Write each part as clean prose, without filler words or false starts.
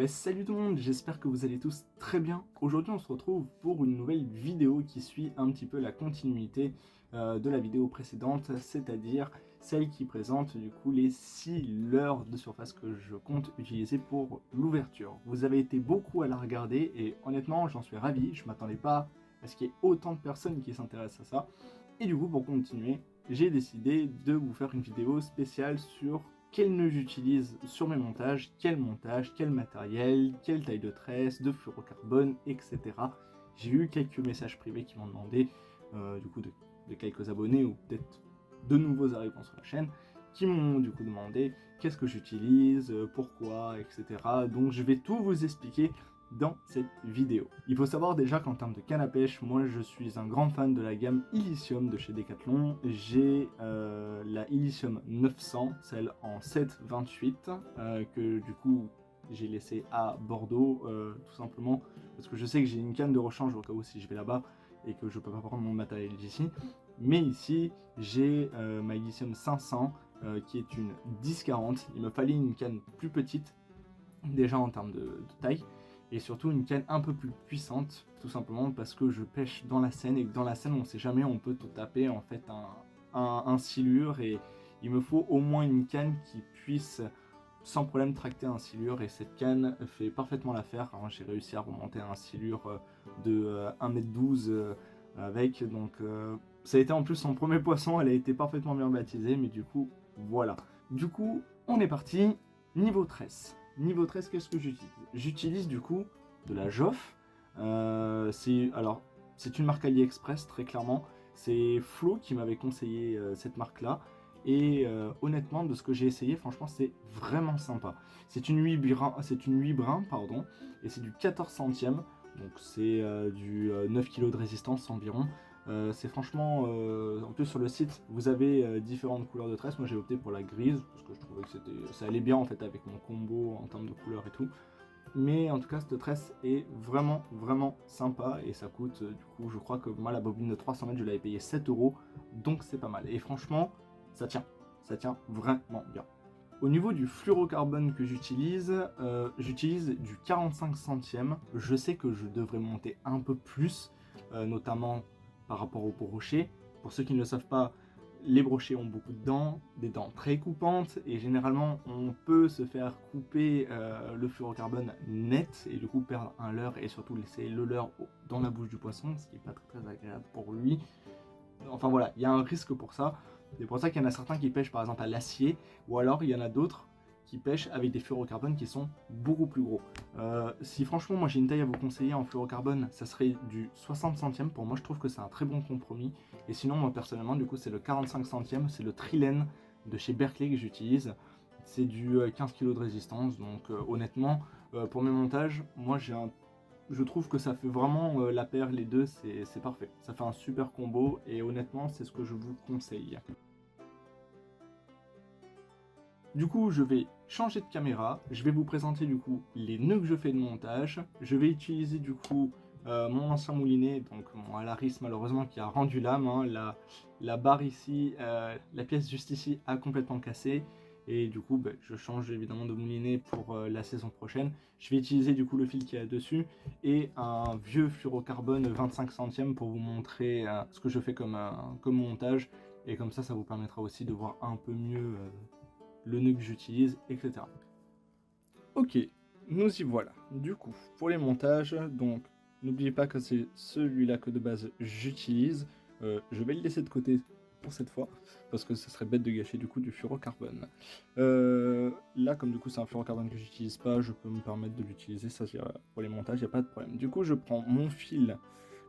Salut tout le monde, j'espère que vous allez tous très bien. Aujourd'hui on se retrouve pour une nouvelle vidéo qui suit un petit peu la continuité de la vidéo précédente, c'est-à-dire celle qui présente du coup les 6 leurres de surface que je compte utiliser pour l'ouverture. Vous avez été beaucoup à la regarder et honnêtement j'en suis ravi, je m'attendais pas à ce qu'il y ait autant de personnes qui s'intéressent à ça. Et du coup pour continuer, j'ai décidé de vous faire une vidéo spéciale sur quel nœud j'utilise sur mes montage, quel matériel, quelle taille de tresse, de fluorocarbone, etc. J'ai eu quelques messages privés qui m'ont demandé, du coup de quelques abonnés ou peut-être de nouveaux arrivants sur la chaîne, qui m'ont du coup demandé qu'est-ce que j'utilise, pourquoi, etc. Donc je vais tout vous expliquer dans cette vidéo. Il faut savoir déjà qu'en termes de canne à pêche, moi je suis un grand fan de la gamme Illicium de chez Decathlon. J'ai la Illicium 900, celle en 7,28, que du coup j'ai laissé à Bordeaux, tout simplement parce que je sais que j'ai une canne de rechange au cas où si je vais là-bas et que je peux pas prendre mon matériel d'ici. Mais ici j'ai ma Illicium 500 qui est une 10-40. Il me fallait une canne plus petite déjà en termes de taille, et surtout une canne un peu plus puissante, tout simplement parce que je pêche dans la Seine, et que dans la Seine on sait jamais, on peut tout taper en fait un silure, et il me faut au moins une canne qui puisse sans problème tracter un silure, et cette canne fait parfaitement l'affaire. J'ai réussi à remonter un silure de 1m12 avec, donc ça a été en plus son premier poisson, elle a été parfaitement bien baptisée, mais du coup voilà. Du coup on est parti, niveau tresse. Niveau 13, qu'est-ce que j'utilise? J'utilise du coup de la Joff. C'est une marque AliExpress, très clairement. C'est Flo qui m'avait conseillé cette marque-là. Et honnêtement, de ce que j'ai essayé, franchement, c'est vraiment sympa. C'est une 8 brun, pardon, et c'est du 14 centièmes. Donc c'est du 9 kg de résistance environ. C'est franchement, en plus sur le site, vous avez différentes couleurs de tresse. Moi j'ai opté pour la grise parce que je trouvais que ça allait bien en fait avec mon combo en termes de couleurs et tout. Mais en tout cas cette tresse est vraiment sympa, et ça coûte du coup, je crois que moi la bobine de 300 mètres je l'avais payé 7 euros, donc c'est pas mal. Et franchement ça tient vraiment bien. Au niveau du fluorocarbone que j'utilise du 45 centièmes. Je sais que je devrais monter un peu plus, notamment par rapport aux brochets. Pour ceux qui ne le savent pas, les brochets ont beaucoup de dents, des dents très coupantes, et généralement on peut se faire couper le fluorocarbone net et du coup perdre un leurre, et surtout laisser le leurre dans la bouche du poisson, ce qui n'est pas très agréable pour lui. Enfin voilà, il y a un risque pour ça. C'est pour ça qu'il y en a certains qui pêchent par exemple à l'acier, ou alors il y en a d'autres qui pêchent avec des fluorocarbones qui sont beaucoup plus gros. Si franchement moi j'ai une taille à vous conseiller en fluorocarbone, ça serait du 60 centièmes. Pour moi je trouve que c'est un très bon compromis. Et sinon moi personnellement du coup c'est le 45 centièmes, c'est le Trilène de chez Berkley que j'utilise. C'est du 15 kg de résistance, donc honnêtement pour mes montages, moi je trouve que ça fait vraiment la paire, les deux, c'est parfait. Ça fait un super combo, et honnêtement c'est ce que je vous conseille. Du coup, je vais changer de caméra, je vais vous présenter du coup les nœuds que je fais de montage. Je vais utiliser du coup mon ancien moulinet, donc mon Alaris malheureusement qui a rendu l'âme, hein. La barre ici, la pièce juste ici a complètement cassé. Et du coup, je change évidemment de moulinet pour la saison prochaine. Je vais utiliser du coup le fil qui est dessus et un vieux fluorocarbone 25 centièmes pour vous montrer ce que je fais comme montage. Et comme ça vous permettra aussi de voir un peu mieux le nœud que j'utilise, etc. Ok, nous y voilà. Du coup, pour les montages, donc n'oubliez pas que c'est celui-là que de base j'utilise. Je vais le laisser de côté pour cette fois, parce que ce serait bête de gâcher du coup du fluorocarbone. Là, comme du coup c'est un fluorocarbone que j'utilise pas, je peux me permettre de l'utiliser, ça pour les montages, il n'y a pas de problème. Du coup, je prends mon fil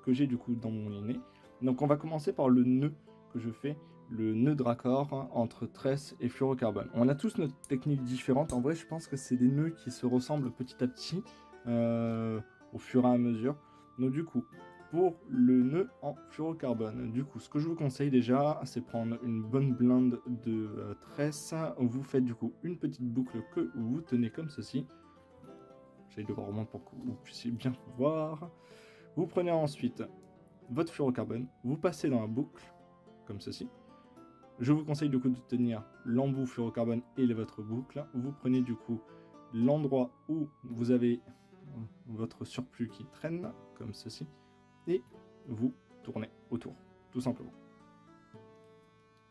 que j'ai du coup dans mon moulinet. Donc on va commencer par le nœud que je fais, le nœud de raccord entre tresse et fluorocarbone. On a tous notre technique différente. En vrai, je pense que c'est des nœuds qui se ressemblent petit à petit au fur et à mesure. Donc du coup, pour le nœud en fluorocarbone, du coup, ce que je vous conseille déjà, c'est prendre une bonne blinde de tresse. Vous faites du coup une petite boucle que vous tenez comme ceci. J'essaie de voir au moins pour que vous puissiez bien voir. Vous prenez ensuite votre fluorocarbone, vous passez dans la boucle comme ceci. Je vous conseille du coup de tenir l'embout fluorocarbone et votre boucle. Vous prenez du coup l'endroit où vous avez votre surplus qui traîne, comme ceci, et vous tournez autour, tout simplement.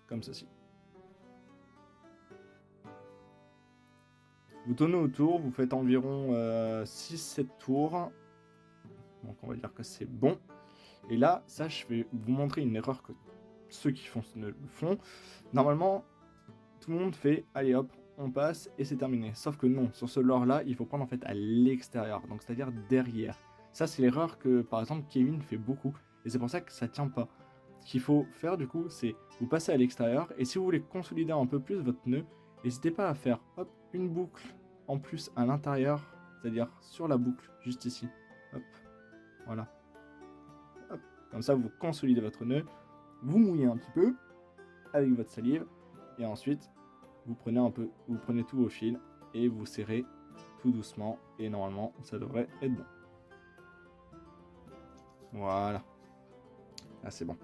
Comme ceci. Vous tournez autour, vous faites environ 6-7 tours. Donc on va dire que c'est bon. Et là, ça, je vais vous montrer une erreur que ceux qui font ce nœud le font. Normalement, tout le monde fait, allez hop, on passe et c'est terminé. Sauf que non, sur ce lore-là, il faut prendre en fait à l'extérieur, donc c'est-à-dire derrière. Ça, c'est l'erreur que, par exemple, Kevin fait beaucoup. Et c'est pour ça que ça tient pas. Ce qu'il faut faire, du coup, c'est vous passer à l'extérieur. Et si vous voulez consolider un peu plus votre nœud, n'hésitez pas à faire hop, une boucle en plus à l'intérieur, c'est-à-dire sur la boucle, juste ici. Hop, voilà. Hop. Comme ça, vous consolidez votre nœud. Vous mouillez un petit peu avec votre salive. Et ensuite, vous prenez tout au fil et vous serrez tout doucement. Et normalement, ça devrait être bon. Voilà. Là, c'est bon.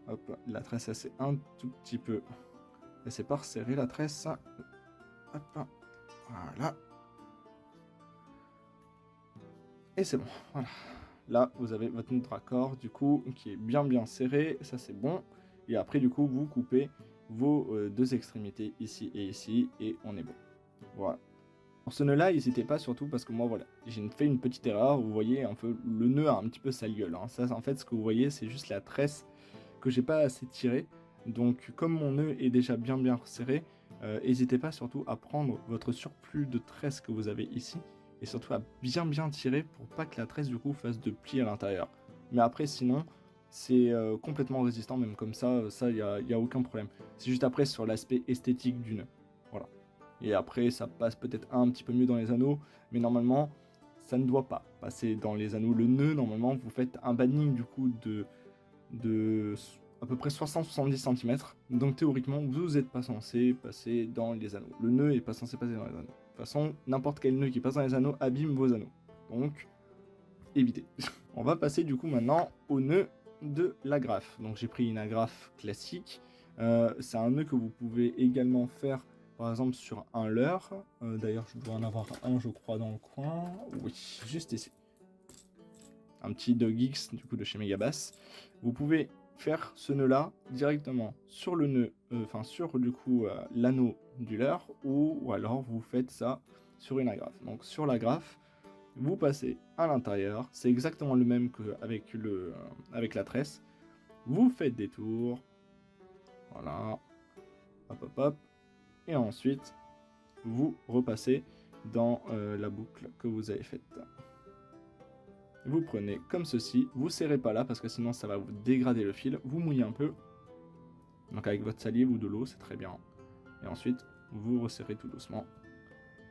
Hop, la tresse, elle s'est un tout petit peu. Elle s'est pas resserrée, la tresse. Hop, voilà. Et c'est bon, voilà. Là, vous avez votre nœud de raccord, du coup, qui est bien serré. Ça, c'est bon. Et après, du coup, vous coupez vos deux extrémités, ici, et on est bon. Voilà. Pour ce nœud-là, n'hésitez pas surtout parce que moi, voilà, j'ai fait une petite erreur. Vous voyez, un peu, le nœud a un petit peu sa gueule. Hein. Ça, en fait, ce que vous voyez, c'est juste la tresse que j'ai pas assez tirée. Donc, comme mon nœud est déjà bien serré, n'hésitez pas surtout à prendre votre surplus de tresse que vous avez ici et surtout à bien tirer pour pas que la tresse, du coup, fasse de plis à l'intérieur. Mais après, sinon, c'est complètement résistant, même comme ça, il y a aucun problème. C'est juste après sur l'aspect esthétique du nœud. Voilà. Et après, ça passe peut-être un petit peu mieux dans les anneaux, mais normalement, ça ne doit pas passer dans les anneaux. Le nœud, normalement, vous faites un banning du coup de à peu près 60-70 cm. Donc théoriquement, vous n'êtes pas censé passer dans les anneaux. Le nœud n'est pas censé passer dans les anneaux. De toute façon, n'importe quel nœud qui passe dans les anneaux abîme vos anneaux. Donc, évitez. On va passer du coup maintenant au nœud de l'agrafe. Donc j'ai pris une agrafe classique. C'est un nœud que vous pouvez également faire par exemple sur un leurre. D'ailleurs je dois en avoir un je crois dans le coin. Oui, juste ici. Un petit Dog X du coup de chez Megabass. Vous pouvez faire ce nœud là directement sur le nœud, sur du coup l'anneau du leurre, ou alors vous faites ça sur une agrafe. Donc sur l'agrafe, vous passez à l'intérieur, c'est exactement le même qu'avec avec la tresse. Vous faites des tours, voilà, hop, et ensuite vous repassez dans la boucle que vous avez faite. Vous prenez comme ceci, vous serrez pas là parce que sinon ça va vous dégrader le fil, vous mouillez un peu, donc avec votre salive ou de l'eau, c'est très bien. Et ensuite, vous resserrez tout doucement,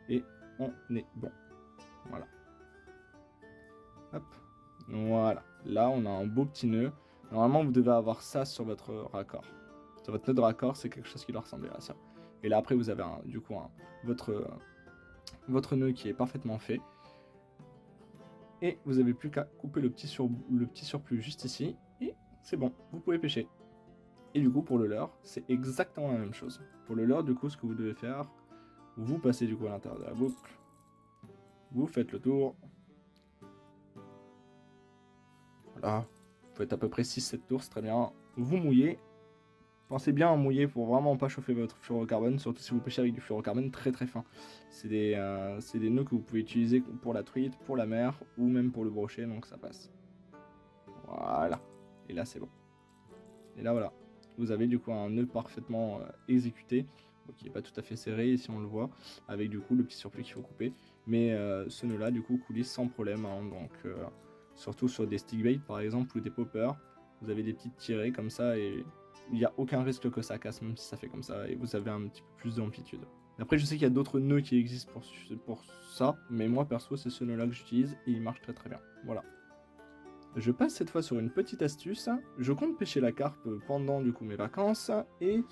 et on est bon. Voilà. Hop, voilà. Là, on a un beau petit nœud. Normalement, vous devez avoir ça sur votre raccord. Sur votre nœud de raccord, c'est quelque chose qui doit ressembler à ça. Et là, après, vous avez votre nœud qui est parfaitement fait. Et vous n'avez plus qu'à couper le petit surplus juste ici. Et c'est bon, vous pouvez pêcher. Et du coup, pour le leurre, c'est exactement la même chose. Pour le leurre, du coup, ce que vous devez faire, vous passez du coup à l'intérieur de la boucle. Vous faites le tour. Voilà, vous faites à peu près 6-7 tours, c'est très bien. Vous mouillez. Pensez bien à mouiller pour vraiment pas chauffer votre fluorocarbone, surtout si vous pêchez avec du fluorocarbone très fin. C'est des nœuds que vous pouvez utiliser pour la truite, pour la mer, ou même pour le brochet, donc ça passe. Voilà, et là c'est bon. Et là voilà, vous avez du coup un nœud parfaitement exécuté, qui n'est pas tout à fait serré, ici on le voit, avec du coup le petit surplus qu'il faut couper. Mais ce nœud là du coup coulisse sans problème, hein, donc surtout sur des stickbait par exemple ou des poppers, vous avez des petites tirées comme ça et il n'y a aucun risque que ça casse même si ça fait comme ça et vous avez un petit peu plus d'amplitude. Après je sais qu'il y a d'autres nœuds qui existent pour ça, mais moi perso c'est ce nœud là que j'utilise et il marche très bien. Voilà. Je passe cette fois sur une petite astuce. Je compte pêcher la carpe pendant du coup mes vacances et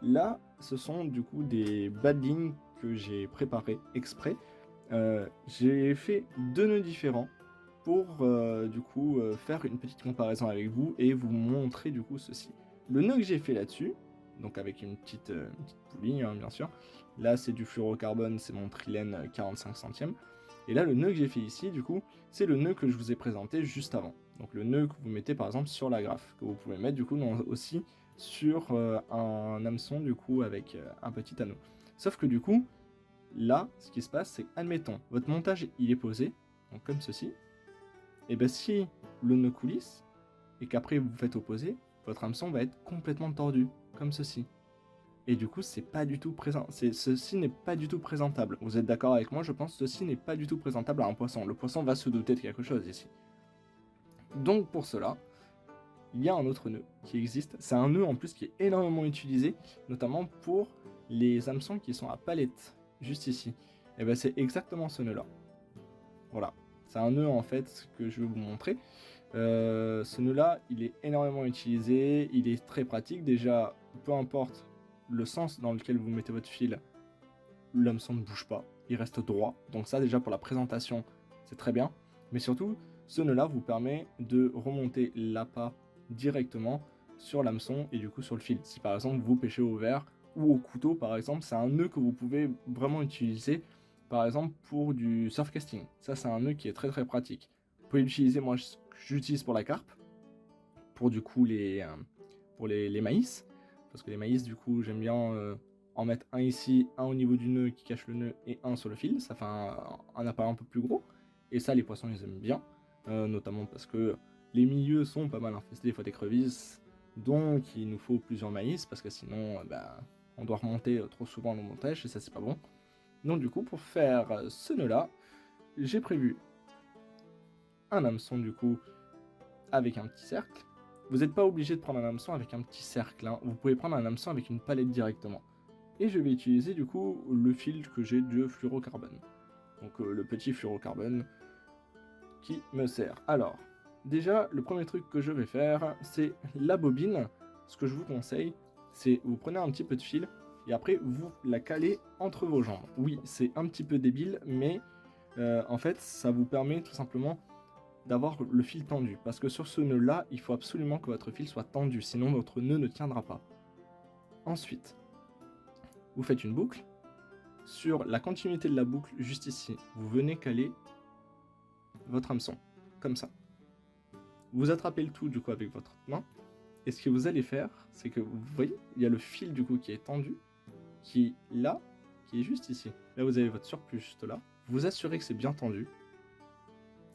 là ce sont du coup des badlings que j'ai préparés exprès. J'ai fait 2 nœuds différents pour du coup faire une petite comparaison avec vous et vous montrer du coup ceci. Le nœud que j'ai fait là-dessus, donc avec une petite poulie, hein, bien sûr. Là, c'est du fluorocarbone, c'est mon trilène 45 centièmes. Et là, le nœud que j'ai fait ici, du coup, c'est le nœud que je vous ai présenté juste avant. Donc le nœud que vous mettez par exemple sur la graffe, que vous pouvez mettre du coup aussi sur un hameçon du coup avec un petit anneau. Sauf que du coup, là, ce qui se passe, c'est admettons, votre montage il est posé, donc comme ceci, et bien si le nœud coulisse, et qu'après vous faites opposer, votre hameçon va être complètement tordu, comme ceci. Et du coup, c'est pas du tout présent. Ceci n'est pas du tout présentable. Vous êtes d'accord avec moi? Je pense que ceci n'est pas du tout présentable à un poisson. Le poisson va se douter de quelque chose ici. Donc pour cela, il y a un autre nœud qui existe. C'est un nœud en plus qui est énormément utilisé, notamment pour les hameçons qui sont à palette, juste ici. Et bien c'est exactement ce nœud-là. Voilà. C'est un nœud en fait que je vais vous montrer. Ce nœud-là, il est énormément utilisé, il est très pratique. Déjà, peu importe le sens dans lequel vous mettez votre fil, l'hameçon ne bouge pas, il reste droit. Donc ça déjà pour la présentation, c'est très bien. Mais surtout, ce nœud-là vous permet de remonter l'appât directement sur l'hameçon et du coup sur le fil. Si par exemple vous pêchez au verre ou au couteau par exemple, c'est un nœud que vous pouvez vraiment utiliser par exemple pour du surfcasting. Ça c'est un nœud qui est très très pratique. Vous pouvez l'utiliser, moi j'utilise pour la carpe, pour du coup les maïs. Parce que les maïs, du coup, j'aime bien en mettre un ici, un au niveau du nœud qui cache le nœud et un sur le fil. Ça fait un appareil un peu plus gros. Et ça, les poissons, ils aiment bien. Notamment parce que les milieux sont pas mal infestés des fois d'écrevisses. Donc, il nous faut plusieurs maïs parce que sinon, on doit remonter trop souvent le montage et ça, c'est pas bon. Donc, du coup, pour faire ce nœud-là, j'ai prévu un hameçon, du coup, avec un petit cercle. Vous n'êtes pas obligé de prendre un hameçon avec un petit cercle, hein. Vous pouvez prendre un hameçon avec une palette directement. Et je vais utiliser du coup le fil que j'ai de fluorocarbone. Donc le petit fluorocarbone qui me sert. Alors, déjà, le premier truc que je vais faire, c'est la bobine. Ce que je vous conseille, c'est vous prenez un petit peu de fil et après vous la calez entre vos jambes. Oui, c'est un petit peu débile, mais en fait, ça vous permet tout simplement d'avoir le fil tendu, parce que sur ce nœud là il faut absolument que votre fil soit tendu, sinon votre nœud ne tiendra pas. Ensuite vous faites une boucle sur la continuité de la boucle, juste ici vous venez caler votre hameçon comme ça, vous attrapez le tout du coup avec votre main et ce que vous allez faire c'est que vous voyez il y a le fil du coup qui est tendu, qui est là, qui est juste ici. Là vous avez votre surplus juste là, vous assurez que c'est bien tendu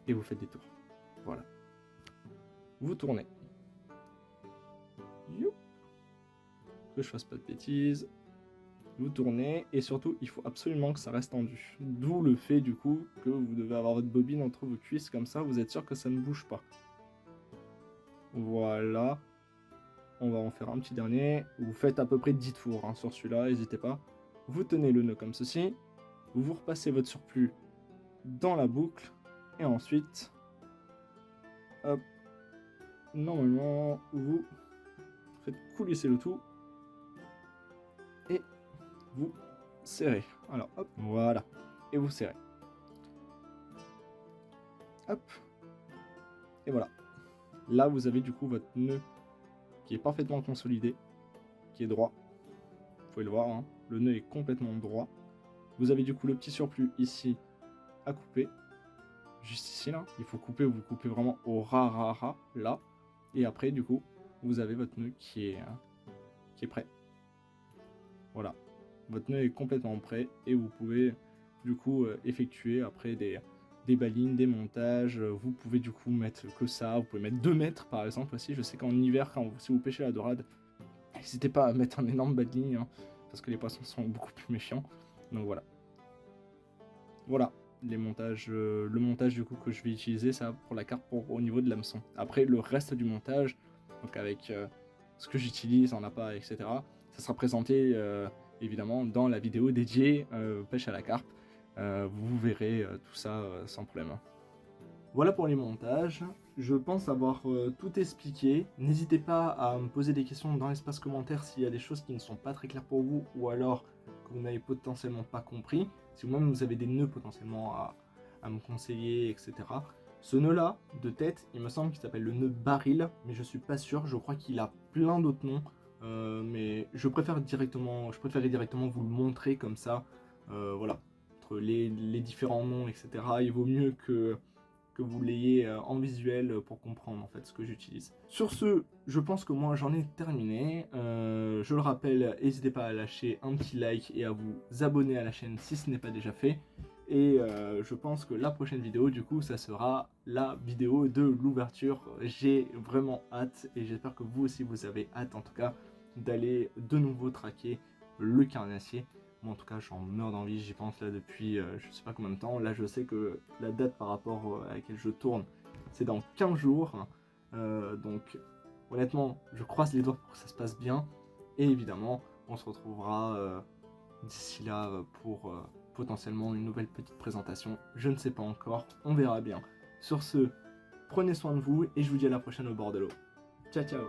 et vous faites des tours. Voilà. Vous tournez. Que je fasse pas de bêtises. Vous tournez et surtout il faut absolument que ça reste tendu. D'où le fait du coup que vous devez avoir votre bobine entre vos cuisses comme ça, vous êtes sûr que ça ne bouge pas. Voilà. On va en faire un petit dernier. Vous faites à peu près 10 tours hein, sur celui-là, n'hésitez pas. Vous tenez le nœud comme ceci. Vous repassez votre surplus dans la boucle. Et ensuite, hop, normalement, vous faites coulisser le tout. Et vous serrez. Alors, hop, voilà. Et vous serrez. Hop. Et voilà. Là, vous avez du coup votre nœud qui est parfaitement consolidé, qui est droit. Vous pouvez le voir, hein. Le nœud est complètement droit. Vous avez du coup le petit surplus ici à couper. Juste ici, là. Il faut couper, vous coupez vraiment au ras, là. Et après, du coup, vous avez votre nœud qui est prêt. Voilà. Votre nœud est complètement prêt et vous pouvez du coup effectuer après des balines, des montages. Vous pouvez du coup mettre que ça. Vous pouvez mettre 2 mètres par exemple aussi. Je sais qu'en hiver, si vous pêchez la dorade, n'hésitez pas à mettre un énorme bas de ligne hein, parce que les poissons sont beaucoup plus méfiants. Donc voilà. Voilà les montages, le montage du coup que je vais utiliser ça pour la carte au niveau de l'hameçon. Après le reste du montage, donc avec ce que j'utilise en appât, etc. Ça sera présenté évidemment dans la vidéo dédiée pêche à la carpe. Vous verrez tout ça sans problème. Voilà pour les montages. Je pense avoir tout expliqué. N'hésitez pas à me poser des questions dans l'espace commentaire s'il y a des choses qui ne sont pas très claires pour vous ou alors que vous n'avez potentiellement pas compris. Si vous-même vous avez des nœuds potentiellement à me conseiller, etc. Ce nœud-là, de tête, il me semble qu'il s'appelle le nœud baril, mais je suis pas sûr. Je crois qu'il a plein d'autres noms. mais je préférais directement vous le montrer comme ça, voilà, entre les différents noms, etc. Il vaut mieux que vous l'ayez en visuel pour comprendre en fait ce que j'utilise. Sur ce, je pense que moi j'en ai terminé. Je le rappelle, n'hésitez pas à lâcher un petit like et à vous abonner à la chaîne si ce n'est pas déjà fait. Et je pense que la prochaine vidéo, du coup, ça sera la vidéo de l'ouverture. J'ai vraiment hâte et j'espère que vous aussi vous avez hâte en tout cas d'aller de nouveau traquer le carnassier. Moi en tout cas j'en meurs d'envie, j'y pense là depuis je sais pas combien de temps. Là je sais que la date par rapport à laquelle je tourne c'est dans 15 jours. Donc honnêtement je croise les doigts pour que ça se passe bien. Et évidemment on se retrouvera d'ici là pour potentiellement une nouvelle petite présentation. Je ne sais pas encore, on verra bien. Sur ce, prenez soin de vous et je vous dis à la prochaine au bord de l'eau. Ciao ciao.